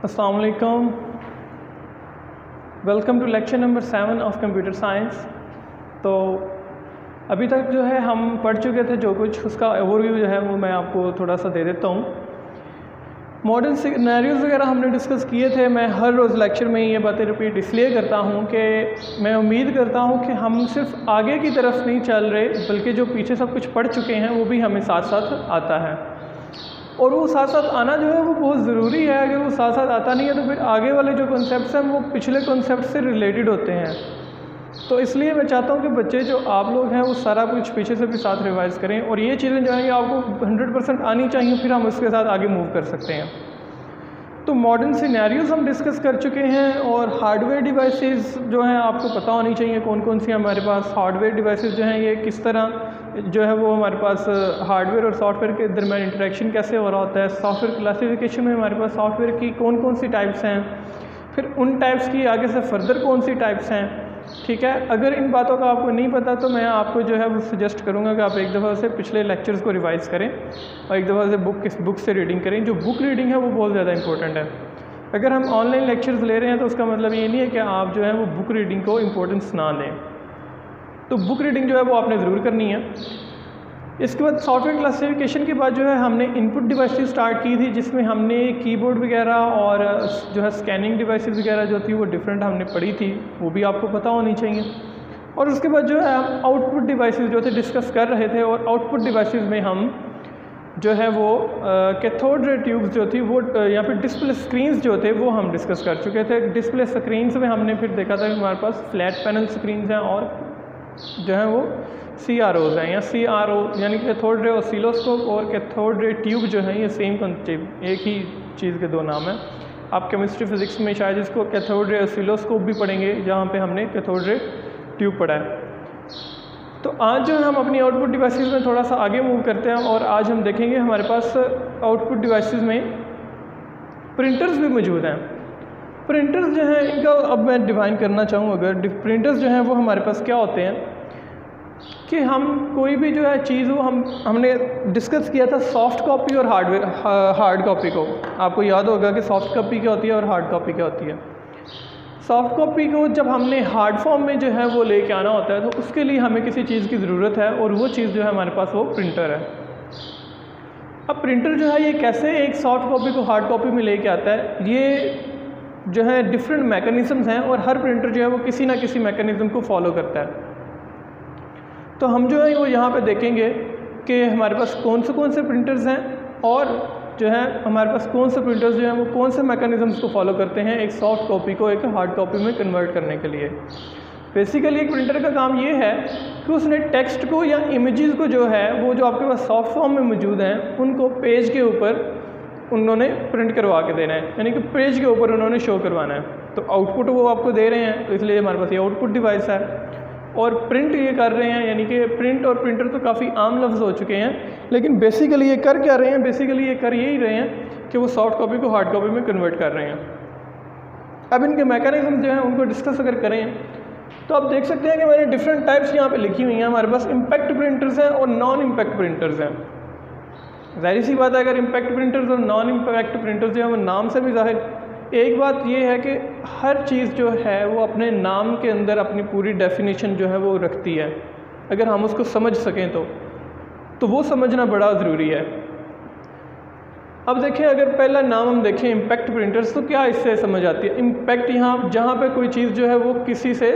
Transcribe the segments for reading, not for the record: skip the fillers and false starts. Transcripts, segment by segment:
अस्सलाम वालेकुम। Welcome to lecture number 7 of computer science. तो अभी तक जो है हम पढ़ चुके थे, जो कुछ उसका ओवरव्यू जो है वो मैं आपको थोड़ा सा दे देता हूँ। मॉडर्न सिनेरियोज़ वगैरह हमने डिस्कस किए थे। मैं हर रोज़ लेक्चर में ये बातें रिपीट इसलिए करता हूँ कि मैं उम्मीद करता हूँ कि हम सिर्फ आगे की तरफ नहीं चल रहे, बल्कि जो पीछे सब कुछ पढ़ चुके हैं वो भी हमें साथ साथ आता है। और वो साथ साथ आना जो है वो बहुत ज़रूरी है। अगर वो साथ साथ आता नहीं है तो फिर आगे वाले जो कॉन्सेप्ट्स हैं वो पिछले कॉन्सेप्ट से रिलेटेड होते हैं। तो इसलिए मैं चाहता हूँ कि बच्चे जो आप लोग हैं वो सारा कुछ पीछे से भी साथ रिवाइज़ करें, और ये चीज़ें जो हैं ये आपको 100% आनी चाहिए, फिर हम उसके साथ आगे मूव कर सकते हैं। तो मॉडर्न सिनेरियोज़ हम डिस्कस कर चुके हैं, और हार्डवेयर डिवाइसेस जो हैं आपको पता होनी चाहिए कौन कौन सी हमारे पास हार्डवेयर डिवाइसेस जो हैं, ये किस तरह जो है वो हमारे पास हार्डवेयर और सॉफ्टवेयर के दरमियान इंटरेक्शन कैसे हो रहा होता है। सॉफ्टवेयर क्लासिफिकेशन में हमारे पास सॉफ्टवेयर की कौन कौन सी टाइप्स हैं, फिर उन टाइप्स की आगे से फर्दर कौन सी टाइप्स हैं। ठीक है, अगर इन बातों का आपको नहीं पता तो मैं आपको जो है वो सजेस्ट करूँगा कि आप एक दफ़ा से पिछले लेक्चर्स को रिवाइज़ करें और एक दफ़ा से बुक से रीडिंग करें। जो बुक रीडिंग है वो बहुत ज़्यादा इंपॉर्टेंट है। अगर हम ऑनलाइन लेक्चर्स ले रहे हैं तो उसका मतलब ये नहीं है कि आप जो है वो बुक रीडिंग को इम्पोर्टेंस ना दें। तो बुक रीडिंग जो है वो आपने ज़रूर करनी है। इसके बाद सॉफ्टवेयर क्लासिफिकेशन के बाद जो है हमने इनपुट डिवाइसेस स्टार्ट की थी, जिसमें हमने कीबोर्ड वगैरह और जो है स्कैनिंग डिवाइसेस वगैरह जो थी वो डिफरेंट हमने पढ़ी थी, वो भी आपको पता होनी चाहिए। और उसके बाद जो है हम आउटपुट डिवाइसेस जो थे डिस्कस कर रहे थे, और आउटपुट डिवाइसेस में हम जो है वो कैथोड रे ट्यूब्स जो थी वो या फिर डिस्प्ले स्क्रीन्स जो थे वो हम डिस्कस कर चुके थे। डिस्प्ले स्क्रीन्स में हमने फिर देखा था कि हमारे पास फ्लैट पैनल स्क्रीन्स हैं और जो है वो CROs हैं, या CRO यानी कैथोड रे ऑसिलोस्कोप और कैथोड रे ट्यूब जो है ये सेम कंसेप्ट, एक ही चीज़ के दो नाम हैं। आप केमिस्ट्री फिज़िक्स में शायद इसको कैथोड रे ऑसिलोस्कोप भी पढ़ेंगे, जहाँ पे हमने कैथोड रे ट्यूब पढ़ा है। तो आज जो है हम अपनी आउटपुट डिवाइसेस में थोड़ा सा आगे मूव करते हैं, और आज हम देखेंगे हमारे पास आउटपुट डिवाइसेस में प्रिंटर्स भी मौजूद हैं। प्रिंटर्स जो हैं इनका अब मैं डिफ़ाइन करना चाहूँ। अगर प्रिंटर्स जो हैं वो हमारे पास क्या होते हैं कि हम कोई भी जो है चीज़ वो हमने डिस्कस किया था सॉफ्ट कॉपी और हार्ड कॉपी को। आपको याद होगा कि सॉफ्ट कॉपी क्या होती है और हार्ड कॉपी क्या होती है। सॉफ्ट कॉपी को जब हमने हार्ड फॉर्म में जो है वो लेके आना होता है तो उसके लिए हमें किसी चीज़ की ज़रूरत है, और वो चीज़ जो है हमारे पास वो प्रिंटर है। अब प्रिंटर जो है ये कैसे एक सॉफ्ट कॉपी को हार्ड कॉपी में लेके आता है, ये जो है डिफरेंट मैकेनिज़म्स हैं, और हर प्रिंटर जो है वो किसी ना किसी मैकेनिज़्म को फॉलो करता है। तो हम जो है वो यहाँ पे देखेंगे कि हमारे पास कौन से प्रिंटर्स हैं, और जो है हमारे पास कौन से प्रिंटर्स जो हैं वो कौन से मैकेनिज़म्स को फॉलो करते हैं एक सॉफ्ट कॉपी को एक हार्ड कॉपी में कन्वर्ट करने के लिए। बेसिकली एक प्रिंटर का काम ये है कि उसने टेक्स्ट को या इमेजेस को जो है वो जो आपके पास सॉफ्ट फॉर्म में मौजूद हैं उनको पेज के ऊपर उन्होंने प्रिंट करवा के देना है, यानी कि पेज के ऊपर उन्होंने शो करवाना है। तो आउटपुट वो आपको दे रहे हैं, तो इसलिए हमारे पास ये आउटपुट डिवाइस है। और प्रिंट ये कर रहे हैं, यानी कि प्रिंट और प्रिंटर तो काफ़ी आम लफ्ज़ हो चुके हैं, लेकिन बेसिकली ये कर क्या रहे हैं, बेसिकली ये कर यही रहे हैं कि वो सॉफ्ट कॉपी को हार्ड कॉपी में कन्वर्ट कर रहे हैं। अब इनके मैकेनिज्म जो हैं उनको डिस्कस अगर करें तो आप देख सकते हैं कि मैंने डिफरेंट टाइप्स यहाँ पे लिखी हुई हैं। हमारे पास इम्पैक्ट प्रिंटर्स हैं और नॉन इम्पैक्ट प्रिंटर्स हैं। ज़ाहिर सी बात है, अगर इम्पैक्ट प्रिंटर्स और नॉन इम्पैक्ट प्रिंटर्स जो है वो नाम से भी ज़ाहिर, एक बात ये है कि हर चीज़ जो है वो अपने नाम के अंदर अपनी पूरी डेफिनेशन जो है वो रखती है। अगर हम उसको समझ सकें तो वो समझना बड़ा ज़रूरी है। अब देखें, अगर पहला नाम हम देखें इम्पैक्ट प्रिंटर्स, तो क्या इससे समझ आती है। इम्पैक्ट यहाँ जहाँ पे कोई चीज़ जो है वो किसी से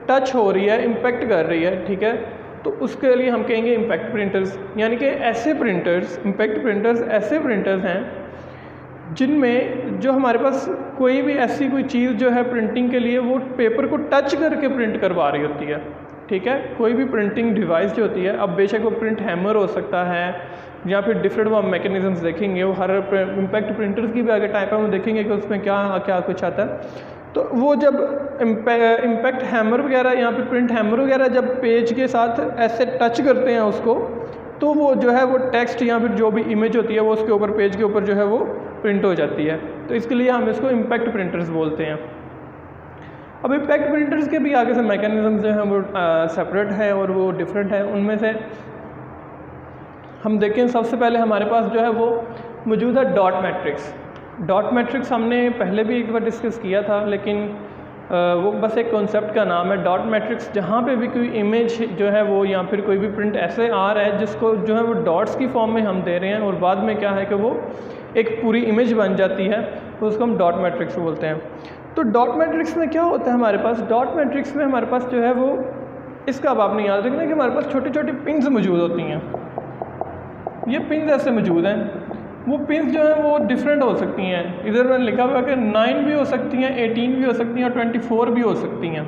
टच हो रही है, इम्पैक्ट कर रही है, ठीक है, तो उसके लिए हम कहेंगे इम्पैक्ट प्रिंटर्स। यानी कि ऐसे प्रिंटर्स, इम्पैक्ट प्रिंटर्स ऐसे प्रिंटर्स हैं जिनमें जो हमारे पास कोई भी ऐसी कोई चीज़ जो है प्रिंटिंग के लिए वो पेपर को टच करके प्रिंट करवा रही होती है। ठीक है, कोई भी प्रिंटिंग डिवाइस जो होती है, अब बेशक वो प्रिंट हैमर हो सकता है या फिर डिफरेंट वो मैकेनिज़म्स देखेंगे। वो हर इम्पैक्ट प्रिंटर्स की भी अगर टाइप है वो देखेंगे कि उसमें क्या क्या कुछ आता है। तो वो जब इम्पैक्ट हैमर वगैरह या फिर प्रिंट हैमर वगैरह जब पेज के साथ ऐसे टच करते हैं उसको, तो वो जो है वो टेक्स्ट या फिर जो भी इमेज होती है वो उसके ऊपर पेज के ऊपर जो है वो प्रिंट हो जाती है। तो इसके लिए हम इसको इम्पैक्ट प्रिंटर्स बोलते हैं। अब इम्पैक्ट प्रिंटर्स के भी आगे से मैकेनिज़्म जो हैं वो सेपरेट है और वो डिफरेंट है। उनमें से हम देखें, सबसे पहले हमारे पास जो है वो मौजूद है डॉट मैट्रिक्स। डॉट मैट्रिक्स हमने पहले भी एक बार डिस्कस किया था, लेकिन वो बस एक कॉन्सेप्ट का नाम है। डॉट मैट्रिक्स जहाँ पे भी कोई इमेज जो है वो या फिर कोई भी प्रिंट ऐसे आ रहा है जिसको जो है वो डॉट्स की फॉर्म में हम दे रहे हैं और बाद में क्या है कि वो एक पूरी इमेज बन जाती है, तो उसको हम डॉट मैट्रिक्स बोलते हैं। तो डॉट मैट्रिक्स में क्या होता है हमारे पास, डॉट मैट्रिक्स में हमारे पास जो है वो, इसका अब आपने याद रखना कि हमारे पास छोटी छोटी पिन्स मौजूद होती हैं। ये पिन्स ऐसे मौजूद हैं, वो पिन्स जो हैं वो डिफरेंट हो सकती हैं। इधर मैंने लिखा हुआ है कि 9 भी हो सकती हैं, 18 भी हो सकती हैं और 24 भी हो सकती हैं।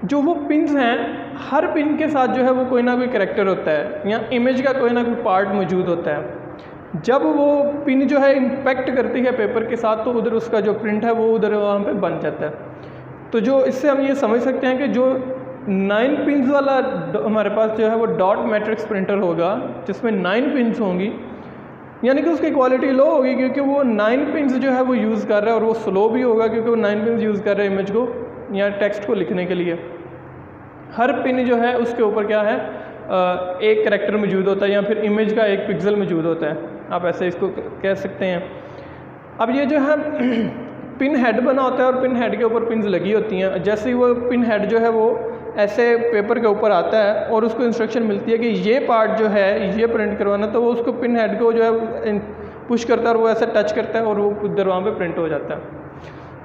जो वो पिन्स हैं, हर पिन के साथ जो है वो कोई ना कोई कैरेक्टर होता है या इमेज का कोई ना कोई पार्ट मौजूद होता है। जब वो पिन जो है इम्पैक्ट करती है पेपर के साथ, तो उधर उसका जो प्रिंट है वो उधर वहाँ पे बन जाता है। तो जो इससे हम ये समझ सकते हैं कि जो 9 पिन्स वाला हमारे पास जो है वो डॉट मैट्रिक्स प्रिंटर होगा, जिसमें 9 पिन्स होंगी, यानी कि उसकी क्वालिटी लो होगी क्योंकि वो 9 पिन्स जो है वो यूज़ कर रहा है, और वो स्लो भी होगा क्योंकि वो 9 पिन्स यूज़ कर रहे हैं इमेज को या टेक्स्ट को लिखने के लिए। हर पिन जो है उसके ऊपर क्या है, एक कैरेक्टर मौजूद होता है या फिर इमेज का एक पिक्सल मौजूद होता है, आप ऐसे इसको कह सकते हैं। अब ये जो है पिन हेड बना होता है और पिन हेड के ऊपर पिन्स लगी होती हैं। जैसे ही वो पिन हेड जो है वो ऐसे पेपर के ऊपर आता है और उसको इंस्ट्रक्शन मिलती है कि ये पार्ट जो है ये प्रिंट करवाना, तो वो उसको पिन हेड को जो है पुश करता है और वो ऐसे टच करता है और वो उधर वहाँ पे प्रिंट हो जाता है।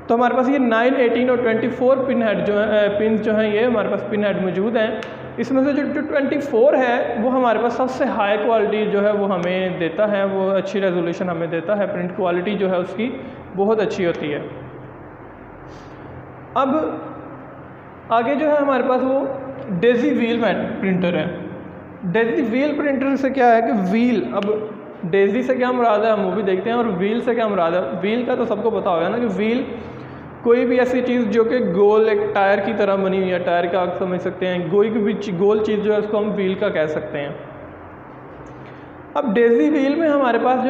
तो हमारे पास ये 9, 18 और 24 पिन हेड जो है, पिन जो हैं, ये हमारे पास पिन हेड मौजूद हैं। इसमें से जो 24 है वो हमारे पास सबसे हाई क्वालिटी जो है वो हमें देता है, वो अच्छी रेजोल्यूशन हमें देता है, प्रिंट क्वालिटी जो है उसकी बहुत अच्छी होती है। अब आगे जो है हमारे पास वो डेजी व्हील प्रिंटर है। डेजी व्हील प्रिंटर से क्या है कि व्हील, अब डेजी से क्या मुराद है हम वो भी देखते हैं, और व्हील से क्या मुराद है। व्हील का तो सबको पता होगा ना कि व्हील कोई भी ऐसी चीज़ जो कि गोल एक टायर की तरह बनी हुई है, टायर का आप समझ सकते हैं, कोई भी गोल चीज़ जो है उसको हम व्हील का कह सकते हैं। अब डेजी व्हील में हमारे पास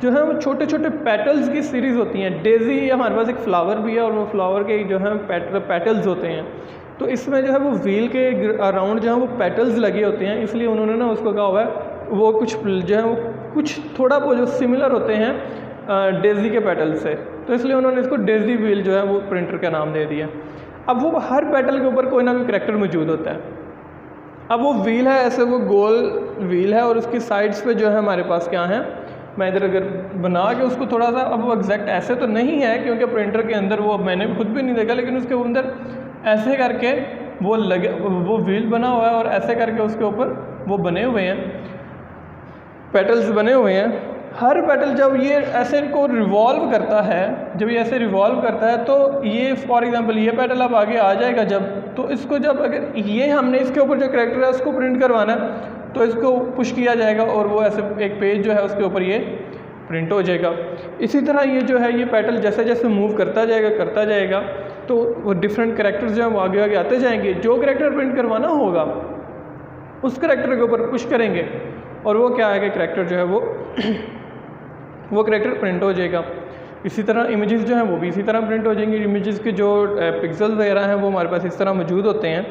जो है वो छोटे छोटे पेटल्स की सीरीज़ होती हैं। डेजी हमारे पास एक फ्लावर भी है और वो फ्लावर के जो है पेटल्स होते हैं। तो इसमें जो है वो व्हील के अराउंड जो है वो पेटल्स लगे होते हैं, इसलिए उन्होंने ना उसको कहा हुआ है वो कुछ जो है वो कुछ थोड़ा वो जो सिमिलर होते हैं डेजी के पेटल से, तो इसलिए उन्होंने इसको डेजी व्हील जो है वो प्रिंटर का नाम दे दिया। अब वो हर पेटल के ऊपर कोई ना कोई करैक्टर मौजूद होता है। अब वो व्हील है, ऐसे वो गोल व्हील है और उसकी साइड्स पे जो है हमारे पास क्या है, मैं इधर अगर बना के उसको थोड़ा सा, अब वो एग्जैक्ट ऐसे तो नहीं है क्योंकि प्रिंटर के अंदर वो मैंने खुद भी नहीं देखा, लेकिन उसके अंदर ऐसे करके वो व्हील बना हुआ है और ऐसे करके उसके ऊपर वो बने हुए हैं, पेटल्स बने हुए हैं। हर पेटल जब ये ऐसे को रिवॉल्व करता है, जब ये ऐसे रिवॉल्व करता है तो ये फॉर एग्जांपल ये पेटल अब आगे आ जाएगा जब, तो इसको जब अगर ये हमने इसके ऊपर जो कैरेक्टर है उसको प्रिंट करवाना है तो इसको पुश किया जाएगा और वो ऐसे एक पेज जो है उसके ऊपर ये प्रिंट हो जाएगा। इसी तरह ये जो है ये पेटल जैसे जैसे मूव करता जाएगा तो वो डिफरेंट कैरेक्टर्स जो हैं वो आगे आगे आते जाएंगे। जो कैरेक्टर प्रिंट करवाना होगा उस कैरेक्टर के ऊपर पुश करेंगे और वो क्या है कि कैरेक्टर जो है वो कैरेक्टर प्रिंट हो जाएगा। इसी तरह इमेजेस जो हैं वो भी इसी तरह प्रिंट हो जाएंगे। इमेजेस के जो पिक्सेल्स वगैरह हैं वो हमारे पास इस तरह मौजूद होते हैं।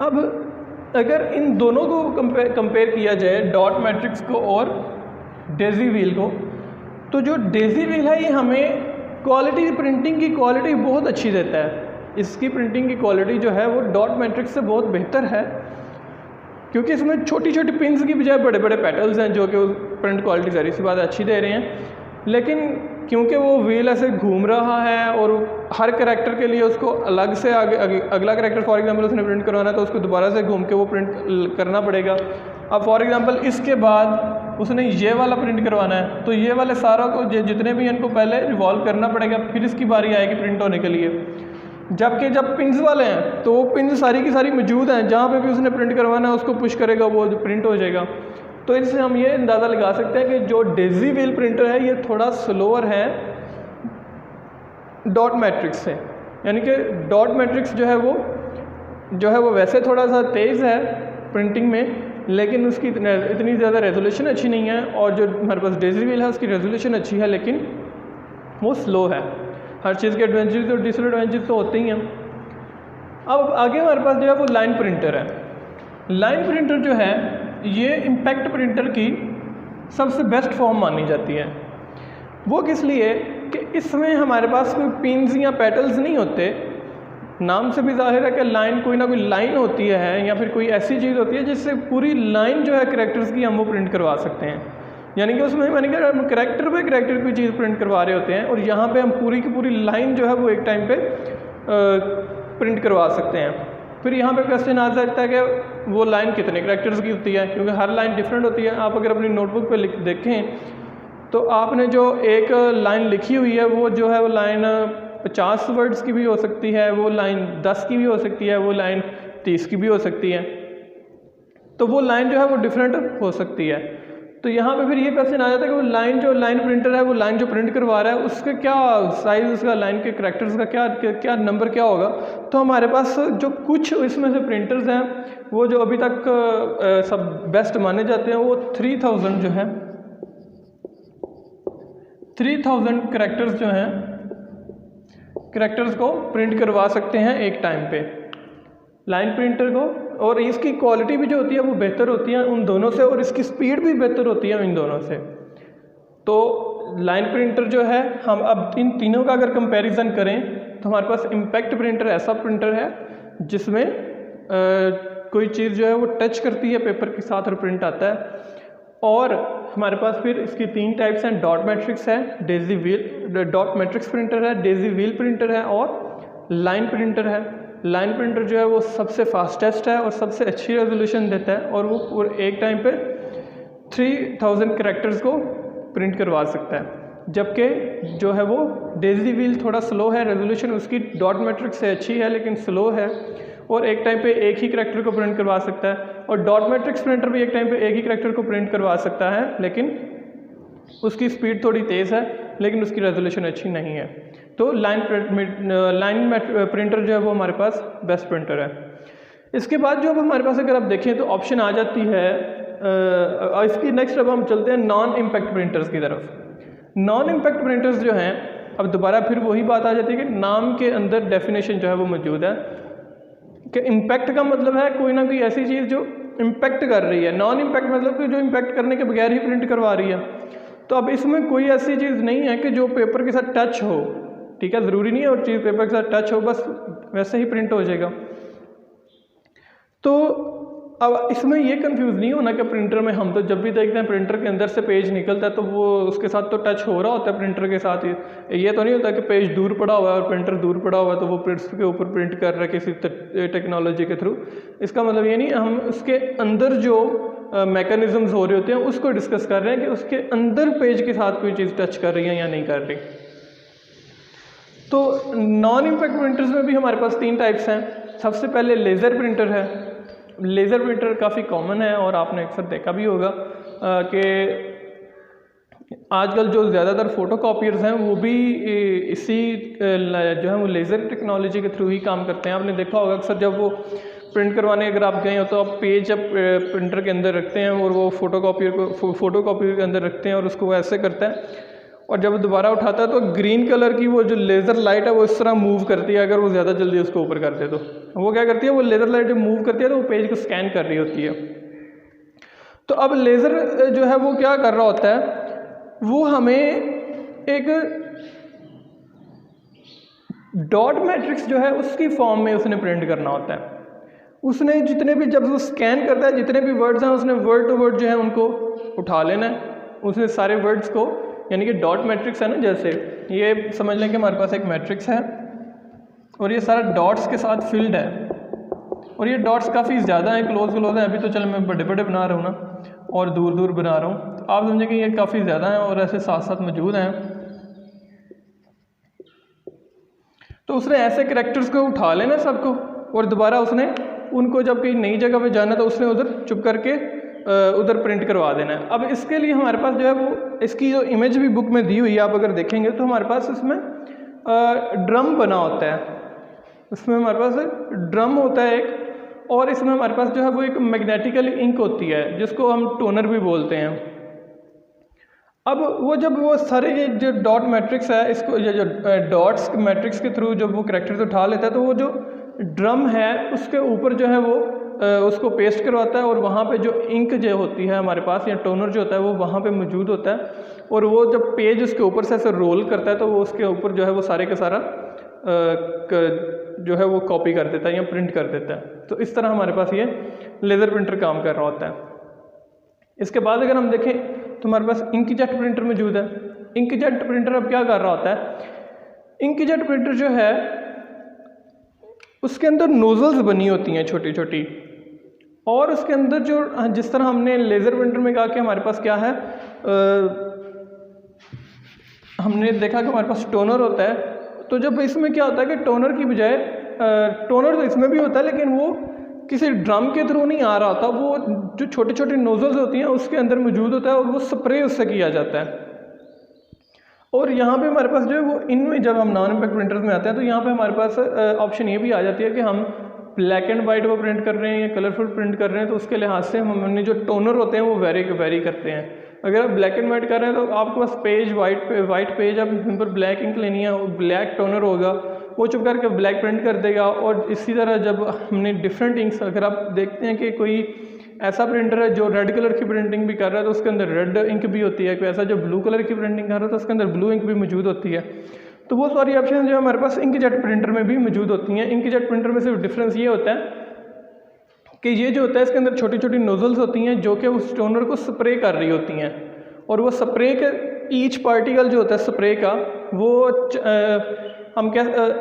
अब अगर इन दोनों को कंपेयर किया जाए, डॉट मैट्रिक्स को और डेजी व्हील को, तो जो डेजी व्हील है ये हमें क्वालिटी, प्रिंटिंग की क्वालिटी बहुत अच्छी देता है। इसकी प्रिंटिंग की क्वालिटी जो है वो डॉट मैट्रिक्स से बहुत बेहतर है क्योंकि इसमें छोटी छोटी पिन्स की बजाय बड़े बड़े पेटल्स हैं जो कि प्रिंट क्वालिटी ज़ाहिर सी बात अच्छी दे रहे हैं। लेकिन क्योंकि वो व्हील ऐसे घूम रहा है और हर कैरेक्टर के लिए उसको अलग से अगला कैरेक्टर फॉर एग्जांपल उसने प्रिंट करवाना है तो उसको दोबारा से घूम के वो प्रिंट करना पड़ेगा। अब फॉर एग्जांपल इसके बाद उसने ये वाला प्रिंट करवाना है तो ये वाले सारों को जितने भी इनको पहले रिवॉल्व करना पड़ेगा, फिर इसकी बारी आएगी प्रिंट होने के लिए। जबकि जब पिन्स वाले हैं तो वो पिन्स सारी की सारी मौजूद हैं, जहाँ पे भी उसने प्रिंट करवाना है उसको पुश करेगा वो प्रिंट हो जाएगा। तो इससे हम ये अंदाज़ा लगा सकते हैं कि जो डेजी व्हील प्रिंटर है ये थोड़ा स्लोअर है डॉट मैट्रिक्स से, यानी कि डॉट मैट्रिक्स जो है वो वैसे थोड़ा सा तेज़ है प्रिंटिंग में, लेकिन उसकी इतनी ज़्यादा रेजोल्यूशन अच्छी नहीं है। और जो हमारे पास डेजी व्हील है उसकी रेजोल्यूशन अच्छी है लेकिन वो स्लो है। हर चीज़ के एडवांटेज और डिसएडवांटेज तो होते ही हैं। अब आगे हमारे पास जो है वो लाइन प्रिंटर है। लाइन प्रिंटर जो है ये इम्पैक्ट प्रिंटर की सबसे बेस्ट फॉर्म मानी जाती है। वो किस लिए कि इसमें हमारे पास कोई पिन्स या पेटल्स नहीं होते। नाम से भी जाहिर है कि लाइन कोई ना कोई लाइन होती है या फिर कोई ऐसी चीज़ होती है जिससे पूरी लाइन जो है करैक्टर्स की हम वो प्रिंट करवा सकते हैं। यानी कि उसमें मैंने कहा हम करैक्टर पे करैक्टर कोई चीज़ प्रिंट करवा रहे होते हैं और यहाँ पे हम पूरी की पूरी लाइन जो है वो एक टाइम पे प्रिंट करवा सकते हैं। फिर यहाँ पे क्वेश्चन आ सकता है कि वो लाइन कितने करैक्टर्स की होती है, क्योंकि हर लाइन डिफरेंट होती है। आप अगर अपनी नोटबुक पे देखें तो आपने जो एक लाइन लिखी हुई है वो जो है वो लाइन 50 वर्ड्स की भी हो सकती है, वो लाइन 10 की भी हो सकती है, वो लाइन 30 की भी हो सकती है। तो वो लाइन जो है वो डिफरेंट हो सकती है। तो यहाँ पे फिर ये क्वेश्चन आ जाता है कि वो लाइन जो लाइन प्रिंटर है वो लाइन जो प्रिंट करवा रहा है उसका क्या साइज़, उसका लाइन के करैक्टर्स का क्या नंबर क्या होगा। तो हमारे पास जो कुछ इसमें से प्रिंटर्स हैं वो जो अभी तक सब बेस्ट माने जाते हैं वो 3000 जो है 3000 करैक्टर्स जो हैं करैक्टर्स को प्रिंट करवा सकते हैं एक टाइम पे लाइन प्रिंटर को। और इसकी क्वालिटी भी जो होती है वो बेहतर होती है उन दोनों से, और इसकी स्पीड भी बेहतर होती है इन दोनों से। तो लाइन प्रिंटर जो है, हम अब इन तीनों का अगर कंपैरिजन करें तो हमारे पास इम्पैक्ट प्रिंटर ऐसा प्रिंटर है जिसमें कोई चीज़ जो है वो टच करती है पेपर के साथ और प्रिंट आता है। और हमारे पास फिर इसकी 3 टाइप्स हैं, डॉट मैट्रिक्स है, Daisy wheel dot matrix printer है, डेजी व्हील प्रिंटर है और लाइन प्रिंटर है। लाइन प्रिंटर जो है वो सबसे फास्टेस्ट है और सबसे अच्छी रेजोल्यूशन देता है और वो एक टाइम पे 3000 करैक्टर्स को प्रिंट करवा सकता है। जबकि जो है वो डेजी व्हील थोड़ा स्लो है, रेजोल्यूशन उसकी डॉट मैट्रिक्स से अच्छी है लेकिन स्लो है और एक टाइम पे एक ही करैक्टर को प्रिंट करवा सकता है। और डॉट मैट्रिक्स प्रिंटर भी एक टाइम पे एक ही करैक्टर को प्रिंट करवा सकता है लेकिन उसकी स्पीड थोड़ी तेज़ है लेकिन उसकी रेजोल्यूशन अच्छी नहीं है। तो लाइन प्रिंटर जो है वो हमारे पास बेस्ट प्रिंटर है। इसके बाद जो अब हमारे पास अगर आप देखें तो ऑप्शन आ जाती है इसकी नेक्स्ट अब हम चलते हैं नॉन इम्पैक्ट प्रिंटर्स की तरफ। नॉन इम्पैक्ट प्रिंटर्स जो हैं, अब दोबारा फिर वही बात आ जाती है कि नाम के अंदर डेफिनेशन जो है वो मौजूद है कि इम्पैक्ट का मतलब है कोई ना कोई ऐसी चीज़ जो इम्पैक्ट कर रही है। नॉन इम्पैक्ट मतलब कि जो इम्पैक्ट करने के बगैर ही प्रिंट करवा रही है। तो अब इसमें कोई ऐसी चीज़ नहीं है कि जो पेपर के साथ टच हो, ठीक है, ज़रूरी नहीं है और चीज़ पेपर के साथ टच हो, बस वैसे ही प्रिंट हो जाएगा। तो अब इसमें ये कंफ्यूज नहीं होना कि प्रिंटर में हम तो जब भी देखते हैं प्रिंटर के अंदर से पेज निकलता है तो वो उसके साथ तो टच हो रहा होता है प्रिंटर के साथ ही। ये तो नहीं होता कि पेज दूर पड़ा हुआ है और प्रिंटर दूर पड़ा हुआ है तो वो प्रिंट्स के ऊपर प्रिंट कर रहा है किसी टेक्नोलॉजी के थ्रू। इसका मतलब ये नहीं, हम उसके अंदर जो मैकेनिज्म्स हो रहे होते हैं उसको डिस्कस कर रहे हैं कि उसके अंदर पेज के साथ कोई चीज़ टच कर रही है या नहीं कर रही। तो नॉन इम्पैक्ट प्रिंटर्स में भी हमारे पास 3 टाइप्स हैं। सबसे पहले लेज़र प्रिंटर है। लेज़र प्रिंटर काफ़ी कॉमन है और आपने अक्सर देखा भी होगा कि आजकल जो ज़्यादातर फ़ोटोकॉपियर्स हैं वो भी इसी जो है वो लेज़र टेक्नोलॉजी के थ्रू ही काम करते हैं। आपने देखा होगा अक्सर जब वो प्रिंट करवाने अगर आप गए हो तो आप पेज जब प्रिंटर के अंदर रखते हैं और वो फ़ोटोकॉपियर के अंदर रखते हैं और उसको ऐसे करता है और जब दोबारा उठाता है तो ग्रीन कलर की वो जो लेज़र लाइट है वो इस तरह मूव करती है। अगर वो ज़्यादा जल्दी उसको ऊपर कर दे तो वो क्या करती है, वो लेज़र लाइट जब मूव करती है तो वो पेज को स्कैन कर रही होती है। तो अब लेज़र जो है वो क्या कर रहा होता है, वो हमें एक डॉट मैट्रिक्स जो है उसकी फॉर्म में उसने प्रिंट करना होता है। उसने जितने भी जब वो स्कैन करता है जितने भी वर्ड्स हैं उसने वर्ड टू वर्ड जो है उनको उठा लेना है। उसने सारे वर्ड्स को, यानी कि डॉट मैट्रिक्स है ना, जैसे ये समझ लें कि हमारे पास एक मैट्रिक्स है और ये सारा डॉट्स के साथ फिल्ड है और ये डॉट्स काफ़ी ज़्यादा हैं, क्लोज हैं। अभी तो चल मैं बड़े बड़े बना रहा हूँ ना और दूर दूर बना रहा हूँ, तो आप समझें कि ये काफ़ी ज़्यादा हैं और ऐसे साथ साथ मौजूद हैं। तो उसने ऐसे करैक्टर्स को उठा लेना सबको और दोबारा उसने उनको जब कहीं नई जगह पे जाना तो उसने उधर चुप करके उधर प्रिंट करवा देना है। अब इसके लिए हमारे पास जो है वो इसकी जो इमेज भी बुक में दी हुई है, आप अगर देखेंगे तो हमारे पास इसमें ड्रम बना होता है। इसमें हमारे पास ड्रम होता है एक, और इसमें हमारे पास जो है वो एक मैग्नेटिकल इंक होती है जिसको हम टोनर भी बोलते हैं। अब वो जब वो सारे ये जो डॉट मैट्रिक्स है इसको जो डॉट्स मैट्रिक्स के थ्रू जब वो करैक्टर्स उठा लेता है तो वो जो ड्रम है उसके ऊपर जो है वो उसको पेस्ट करवाता है और वहाँ पे जो इंक जो होती है हमारे पास या टोनर जो होता है वो वहाँ पे मौजूद होता है और वो जब पेज उसके ऊपर से ऐसे रोल करता है तो वो उसके ऊपर जो है वो सारे का सारा जो है वो कॉपी कर देता है या प्रिंट कर देता है। तो इस तरह हमारे पास ये लेज़र प्रिंटर काम कर रहा होता है। इसके बाद अगर हम देखें तो हमारे पास इंकजेट प्रिंटर मौजूद है। इंकजेट प्रिंटर अब क्या कर रहा होता है, इंकजेट प्रिंटर जो है उसके अंदर नोजल्स बनी होती हैं छोटी छोटी, और उसके अंदर जो जिस तरह हमने लेज़र प्रिंटर में कहा कि हमारे पास क्या है, हमने देखा कि हमारे पास टोनर होता है, तो जब इसमें क्या होता है कि टोनर की बजाय टोनर तो इसमें भी होता है लेकिन वो किसी ड्रम के थ्रू नहीं आ रहा होता, वो जो छोटे छोटे नोजल्स होती हैं उसके अंदर मौजूद होता है और वो स्प्रे उससे किया जाता है। और यहाँ पे हमारे पास जो है वो इनमें जब हम नॉन इम्पैक्ट प्रिंटर्स में आते हैं तो यहाँ पे हमारे पास ऑप्शन ये भी आ जाती है कि हम ब्लैक एंड वाइट वो प्रिंट कर रहे हैं या कलरफुल प्रिंट कर रहे हैं, तो उसके लिहाज से हमने जो टोनर होते हैं वो वेरी करते हैं। अगर आप ब्लैक एंड वाइट कर रहे हैं तो आपके पास पेज वाइट पेज, आप इन पर ब्लैक इंक लेनी है, ब्लैक टोनर होगा, वो चुप करके ब्लैक प्रिंट कर देगा। और इसी तरह जब हमने डिफरेंट इंक्स, अगर आप देखते हैं कि कोई ऐसा प्रिंटर है जो रेड कलर की प्रिंटिंग भी कर रहा है तो उसके अंदर रेड इंक भी होती है, कोई ऐसा जो ब्लू कलर की प्रिंटिंग कर रहा है तो उसके अंदर ब्लू इंक भी मौजूद होती है। तो वो सारी ऑप्शन जो हमारे पास इंकजेट प्रिंटर में भी मौजूद होती हैं। इंकजेट प्रिंटर में सिर्फ डिफरेंस ये होता है कि ये जो होता है इसके अंदर छोटी छोटी नोजल्स होती हैं जो कि उस टोनर को स्प्रे कर रही होती हैं, और वो स्प्रे के ईच पार्टिकल जो होता है स्प्रे का वो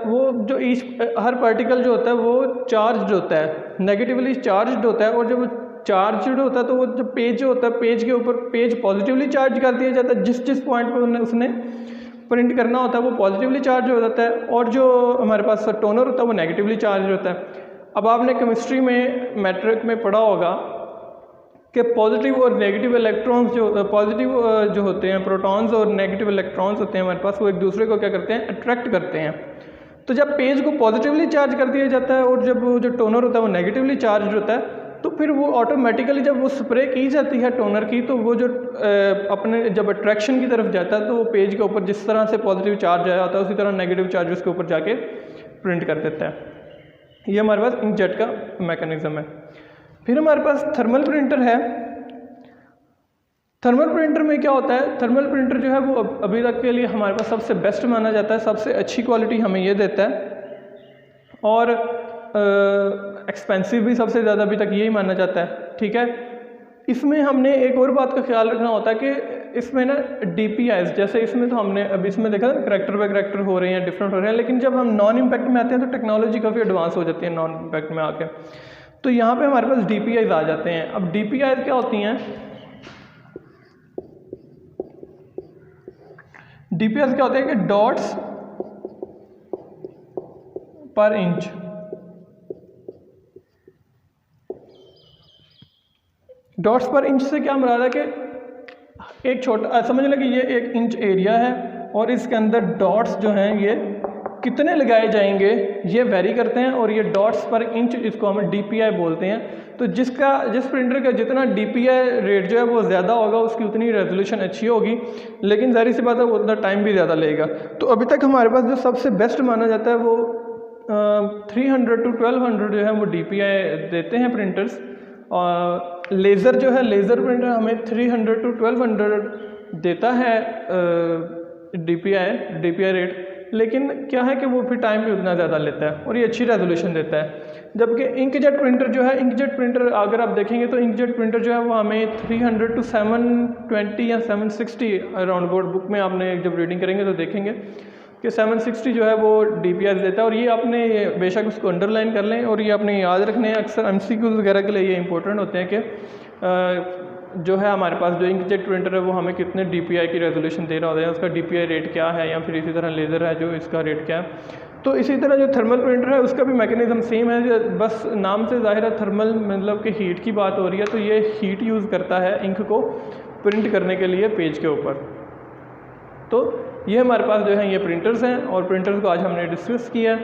वो जो हर पार्टिकल जो होता है वो चार्ज होता है, नेगेटिवली चार्ज होता है। और जब चार्ज होता है तो वो जो पेज जो होता है पेज के ऊपर पेज पॉजिटिवली चार्ज कर दिया जाता है, जिस पॉइंट पर उसने प्रिंट करना होता है वो पॉजिटिवली चार्ज हो जाता है, और जो हमारे पास टोनर होता है वो नेगेटिवली चार्ज होता है। अब आपने केमिस्ट्री में मैट्रिक में पढ़ा होगा कि पॉजिटिव और नेगेटिव इलेक्ट्रॉन्स पॉजिटिव जो होते हैं प्रोटॉन्स और नेगेटिव इलेक्ट्रॉन्स होते हैं हमारे पास, वो एक दूसरे को क्या करते हैं, अट्रैक्ट करते हैं। तो जब पेज को पॉजिटिवली चार्ज कर दिया जाता है और जब वो जो टोनर होता है वो नेगेटिवली चार्ज होता है, तो फिर वो ऑटोमेटिकली जब वो स्प्रे की जाती है टोनर की, तो वो जो अपने जब अट्रैक्शन की तरफ जाता है तो वो पेज के ऊपर जिस तरह से पॉजिटिव चार्ज आया होता है उसी तरह नेगेटिव चार्ज उसके ऊपर जाके प्रिंट कर देता है। ये हमारे पास इंकजेट का मैकेनिज्म है। फिर हमारे पास थर्मल प्रिंटर है। थर्मल प्रिंटर में क्या होता है, थर्मल प्रिंटर जो है वो अभी तक के लिए हमारे पास सबसे बेस्ट माना जाता है, सबसे अच्छी क्वालिटी हमें ये देता है और एक्सपेंसिव भी सबसे ज़्यादा अभी तक यही माना जाता है। ठीक है, इसमें हमने एक और बात का ख्याल रखना होता है कि इसमें ना DPIs, जैसे इसमें तो हमने अभी इसमें देखा ना करैक्टर बाय करैक्टर हो रहे हैं, डिफरेंट हो रहे हैं, लेकिन जब हम नॉन इम्पैक्ट में आते हैं तो टेक्नोलॉजी काफ़ी एडवांस हो जाती है नॉन इम्पैक्ट में आके, तो यहाँ पे हमारे पास DPIs आ जाते हैं। अब DPIs क्या होती हैं, DPIs क्या होते हैं कि डॉट्स पर इंच। डॉट्स पर इंच से क्या मुराद है कि एक छोटा समझ लें कि ये 1 इंच एरिया है और इसके अंदर डॉट्स जो हैं ये कितने लगाए जाएंगे ये वेरी करते हैं, और ये डॉट्स पर इंच इसको हम DPI बोलते हैं। तो जिस प्रिंटर का जितना DPI रेट जो है वो ज़्यादा होगा उसकी उतनी रेजोल्यूशन अच्छी होगी, लेकिन ज़ाहिर सी बात है वो उतना टाइम भी ज़्यादा लेगा। तो अभी तक हमारे पास जो सबसे बेस्ट माना जाता है वो 300 to 1200 जो है वो DPI देते हैं प्रिंटर्स। और लेज़र जो है लेज़र प्रिंटर हमें 300 to 1200 देता है DPI रेट, लेकिन क्या है कि वो फिर टाइम भी उतना ज़्यादा लेता है और ये अच्छी रेजोल्यूशन देता है। जबकि इंकजेट प्रिंटर जो है, इंकजेट प्रिंटर अगर आप देखेंगे तो इंकजेट प्रिंटर जो है वो हमें 300 to 720 या 760 अराउंड बोर्ड बुक में आपने जब रीडिंग करेंगे तो देखेंगे कि 760 जो है वो DPI देता है। और ये आपने बेशक उसको अंडरलाइन कर लें और ये आपने याद रखने हैं, अक्सर MCQs वगैरह के लिए ये इंपॉर्टेंट होते हैं कि जो है हमारे पास जो इंकजेट प्रिंटर है वो हमें कितने DPI की रेजोल्यूशन दे रहा होता है, उसका DPI रेट क्या है, या फिर इसी तरह लेज़र है जो इसका रेट क्या है। तो इसी तरह जो थर्मल प्रिंटर है उसका भी मैकेनिज्म सेम है, बस नाम से ज़ाहिर है थर्मल मतलब कि हीट की बात हो रही है, तो ये हीट यूज़ करता है इंक को प्रिंट करने के लिए पेज के ऊपर। तो ये हमारे पास जो है ये प्रिंटर्स हैं और प्रिंटर्स को आज हमने डिस्कस किया।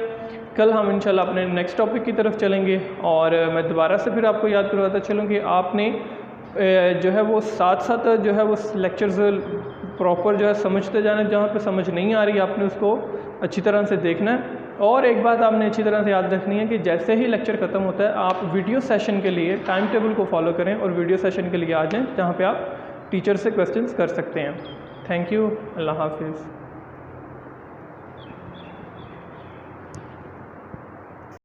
कल हम इंशाल्लाह अपने नेक्स्ट टॉपिक की तरफ चलेंगे और मैं दोबारा से फिर आपको याद करवाता चलूँ कि आपने जो है वो साथ साथ जो है वो लेक्चर्स प्रॉपर जो है समझते जाना, जहाँ पे समझ नहीं आ रही आपने उसको अच्छी तरह से देखना है और एक बात आपने अच्छी तरह से याद रखनी है कि जैसे ही लेक्चर ख़त्म होता है आप वीडियो सेशन के लिए टाइम टेबल को फॉलो करें और वीडियो सेशन के लिए आ जाएं, जहाँ पे आप टीचर से क्वेश्चंस कर सकते हैं। Thank you. अल्लाह हाफिज़।